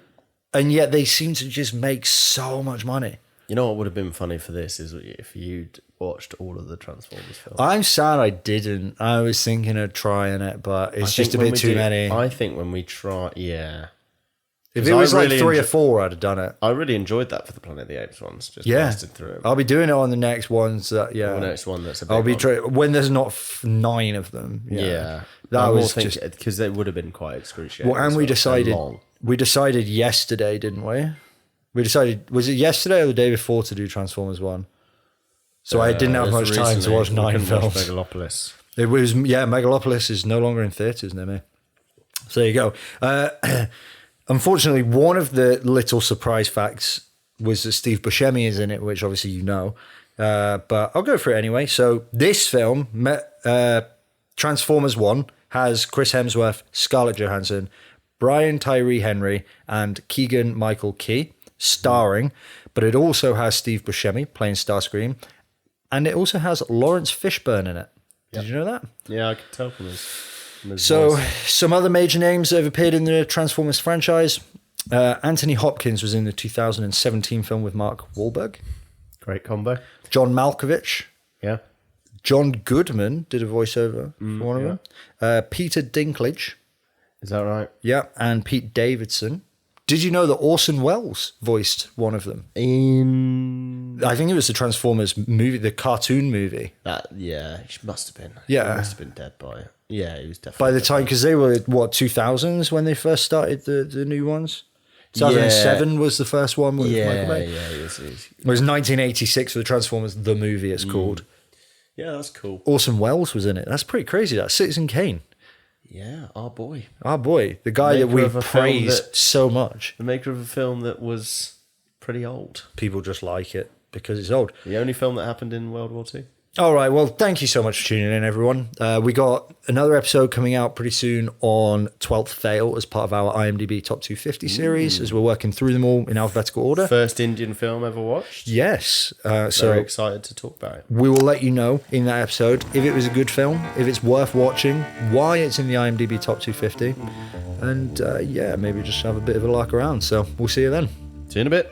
And yet they seem to just make so much money. You know what would have been funny for this is if you'd watched all of the Transformers films. I'm sad I didn't. I was thinking of trying it, but it's just a bit too many. I think when we try, yeah. If it was like 3 or 4, I'd have done it. I really enjoyed that for the Planet of the Apes ones. Just blasted through it. I'll be doing it on the next ones. The next one that's a bit when there's not 9 of them. Yeah. That was just... Because they would have been quite excruciating. Well, and we decided yesterday, didn't we? We decided, was it yesterday or the day before, to do Transformers 1? So I didn't have much time to watch 9 films. Megalopolis. It was, Megalopolis is no longer in theatres near me. So there you go. Unfortunately, one of the little surprise facts was that Steve Buscemi is in it, which obviously you know. But I'll go for it anyway. So this film, Transformers 1, has Chris Hemsworth, Scarlett Johansson, Brian Tyree Henry and Keegan Michael Key starring, but it also has Steve Buscemi playing Starscream, and it also has Lawrence Fishburne in it. Did you know that? Yeah, I could tell from his So, voice. some other major names that have appeared in the Transformers franchise. Anthony Hopkins was in the 2017 film with Mark Wahlberg. Great combo. John Malkovich. Yeah. John Goodman did a voiceover for one of them. Peter Dinklage. Is that right? Yeah, and Pete Davidson. Did you know that Orson Welles voiced one of them? I think it was the Transformers movie, the cartoon movie. Yeah, he must have been. Yeah. He must have been dead by it. Yeah, he was definitely By the dead time, because they were, 2000s when they first started the new ones? 2007 was the first one with Michael Bay. Yeah, It was 1986 for the Transformers, the movie it's called. Yeah, that's cool. Orson Welles was in it. That's pretty crazy, that. Citizen Kane. Yeah, our boy. Our boy. The guy that Maker we of a film praised that- so much. The maker of a film that was pretty old. People just like it because it's old. The only film that happened in World War II. All right. Well, thank you so much for tuning in, everyone. We got another episode coming out pretty soon on 12th Fail as part of our IMDb Top 250 series, as we're working through them all in alphabetical order. First Indian film ever watched. Yes. So So excited to talk about it. we will let you know in that episode if it was a good film, if it's worth watching, why it's in the IMDb Top 250, and maybe just have a bit of a lark around. So we'll see you then. See you in a bit.